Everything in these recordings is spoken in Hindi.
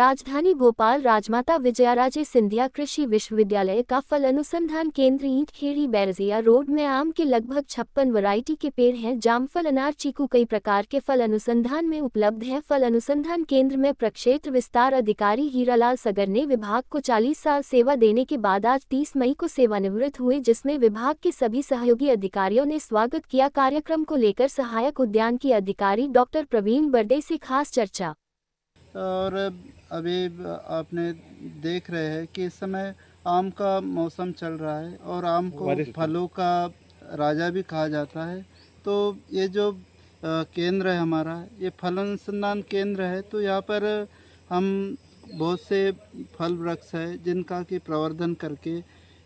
राजधानी भोपाल राजमाता विजयाराजे सिंधिया कृषि विश्वविद्यालय का फल अनुसंधान केंद्र ईंट खेड़ी बैरजिया रोड में आम के लगभग 56 वैरायटी के पेड़ हैं। जामफल, अनार, चीकू कई प्रकार के फल अनुसंधान में उपलब्ध हैं। फल अनुसंधान केंद्र में प्रक्षेत्र विस्तार अधिकारी हीरालाल सगर ने विभाग को 40 साल सेवा देने के बाद आज 30 मई को सेवानिवृत्त हुए, जिसमें विभाग के सभी सहयोगी अधिकारियों ने स्वागत किया। कार्यक्रम को लेकर सहायक उद्यान की अधिकारी डॉक्टर प्रवीण बर्डे से खास चर्चा। और अभी आपने देख रहे हैं कि इस समय आम का मौसम चल रहा है और आम को फलों का राजा भी कहा जाता है। तो ये जो केंद्र है हमारा, ये फल अनुसंधान केंद्र है। तो यहाँ पर हम बहुत से फल वृक्ष है जिनका कि प्रवर्धन करके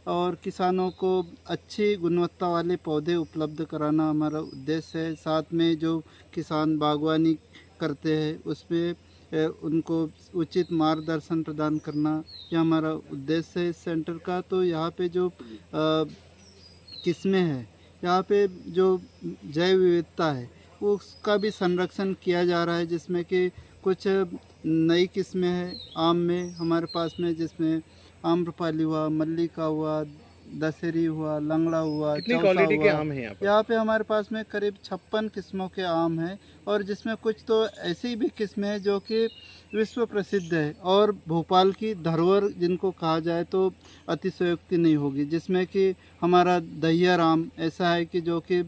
और किसानों को अच्छी गुणवत्ता वाले पौधे उपलब्ध कराना हमारा उद्देश्य है। साथ में जो किसान बागवानी करते हैं उसमें उनको उचित मार्गदर्शन प्रदान करना, यह हमारा उद्देश्य है इस सेंटर का। तो यहाँ पे जो किस्में हैं, यहाँ पे जो जैव विविधता है उसका भी संरक्षण किया जा रहा है, जिसमें कि कुछ नई किस्में हैं आम में हमारे पास में, जिसमें आम्रपाली हुआ, मल्लिका हुआ, दशहरी हुआ, लंगड़ा हुआ, कितनी क्वालिटी के आम हैं यहाँ पे हमारे पास में करीब 56 किस्मों के आम हैं। और जिसमें कुछ तो ऐसी भी किस्में हैं जो कि विश्व प्रसिद्ध है और भोपाल की धरोहर जिनको कहा जाए तो अतिशयोक्ति नहीं होगी। जिसमें कि हमारा दहियर आम ऐसा है कि जो कि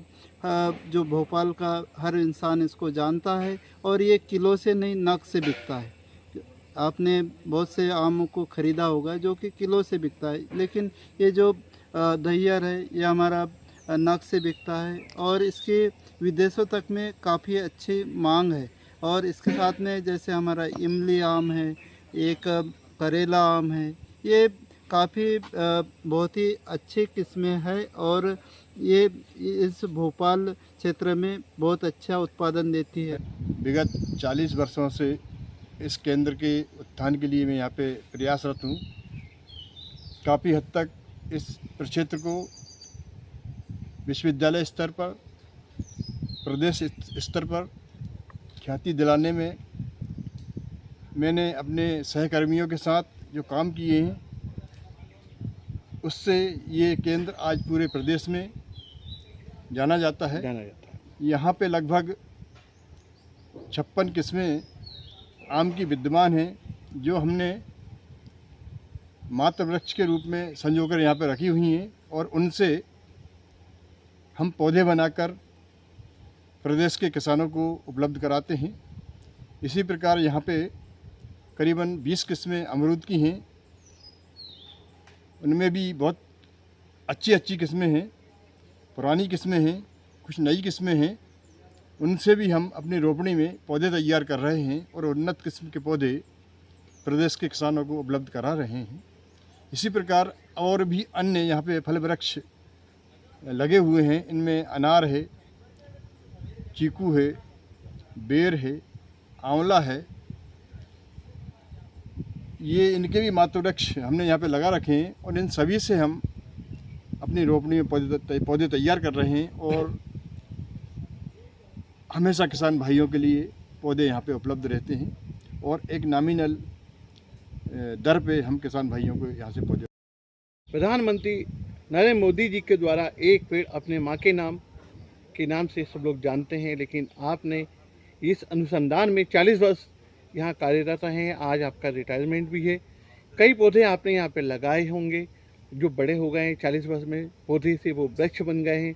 जो भोपाल का हर इंसान इसको जानता है और ये किलो से नहीं नग से बिकता है। आपने बहुत से आमों को ख़रीदा होगा जो कि किलो से बिकता है, लेकिन ये जो दहियर है ये हमारा नग से बिकता है और इसकी विदेशों तक में काफ़ी अच्छी मांग है। और इसके साथ में जैसे हमारा इमली आम है, एक करेला आम है, ये काफ़ी बहुत ही अच्छी किस्में हैं और ये इस भोपाल क्षेत्र में बहुत अच्छा उत्पादन देती है। विगत 40 वर्षों से इस केंद्र के उत्थान के लिए मैं यहाँ पे प्रयासरत हूँ। काफ़ी हद तक इस प्रक्षेत्र को विश्वविद्यालय स्तर पर, प्रदेश स्तर पर ख्याति दिलाने में मैंने अपने सहकर्मियों के साथ जो काम किए हैं उससे ये केंद्र आज पूरे प्रदेश में जाना जाता है। यहाँ पे लगभग 56 किस्में आम की विद्यमान हैं जो हमने मातृ वृक्ष के रूप में संजोकर यहाँ पर रखी हुई हैं और उनसे हम पौधे बनाकर प्रदेश के किसानों को उपलब्ध कराते हैं। इसी प्रकार यहाँ पे करीबन 20 किस्में अमरूद की हैं, उनमें भी बहुत अच्छी किस्में हैं, पुरानी किस्में हैं, कुछ नई किस्में हैं। उनसे भी हम अपनी रोपणी में पौधे तैयार कर रहे हैं और उन्नत किस्म के पौधे प्रदेश के किसानों को उपलब्ध करा रहे हैं। इसी प्रकार और भी अन्य यहाँ पे फल वृक्ष लगे हुए हैं। इनमें अनार है, चीकू है, बेर है, आंवला है। ये इनके भी मातृ वृक्ष हमने यहाँ पे लगा रखे हैं और इन सभी से हम अपनी रोपणी में पौधे तैयार कर रहे हैं और हमेशा किसान भाइयों के लिए पौधे यहाँ पे उपलब्ध रहते हैं और एक नॉमिनल दर पे हम किसान भाइयों को यहाँ से पौधे। प्रधानमंत्री नरेंद्र मोदी जी के द्वारा एक पेड़ अपने माँ के नाम से सब लोग जानते हैं, लेकिन आपने इस अनुसंधान में 40 वर्ष यहाँ कार्यरत हैं। आज आपका रिटायरमेंट भी है। कई पौधे आपने यहाँ पे लगाए होंगे जो बड़े हो गए हैं, 40 वर्ष में पौधे से वो वृक्ष बन गए हैं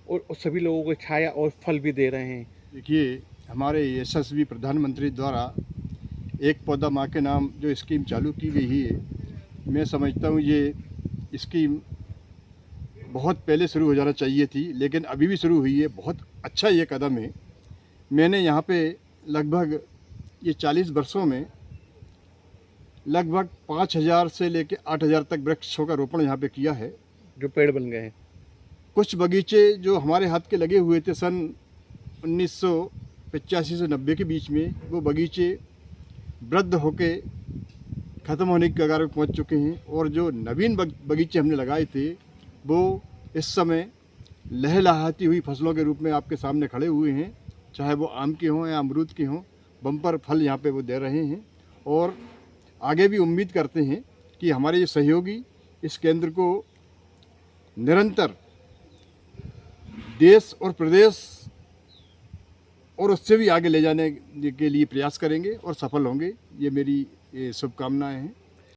और सभी लोगों को छाया और फल भी दे रहे हैं। देखिए, हमारे यशस्वी प्रधानमंत्री द्वारा एक पौधा माँ के नाम जो स्कीम चालू की गई है, मैं समझता हूँ ये स्कीम बहुत पहले शुरू हो जाना चाहिए थी, लेकिन अभी भी शुरू हुई है। बहुत अच्छा ये कदम है। मैंने यहाँ पे लगभग ये 40 वर्षों में लगभग 5000 से लेकर 8000 तक वृक्षों का रोपण यहाँ पे किया है, जो पेड़ बन गए हैं। कुछ बगीचे जो हमारे हाथ के लगे हुए थे सन 1985 से 90 के बीच में, वो बगीचे वृद्ध होके ख़त्म होने की कगार पर पहुँच चुके हैं और जो नवीन बगीचे हमने लगाए थे वो इस समय लहलहाती हुई फसलों के रूप में आपके सामने खड़े हुए हैं। चाहे वो आम के हों या अमरूद के हों, बम्पर फल यहाँ पे वो दे रहे हैं और आगे भी उम्मीद करते हैं कि हमारे ये सहयोगी इस केंद्र को निरंतर देश और प्रदेश और उससे भी आगे ले जाने के लिए प्रयास करेंगे और सफल होंगे। ये मेरी शुभकामनाएं हैं।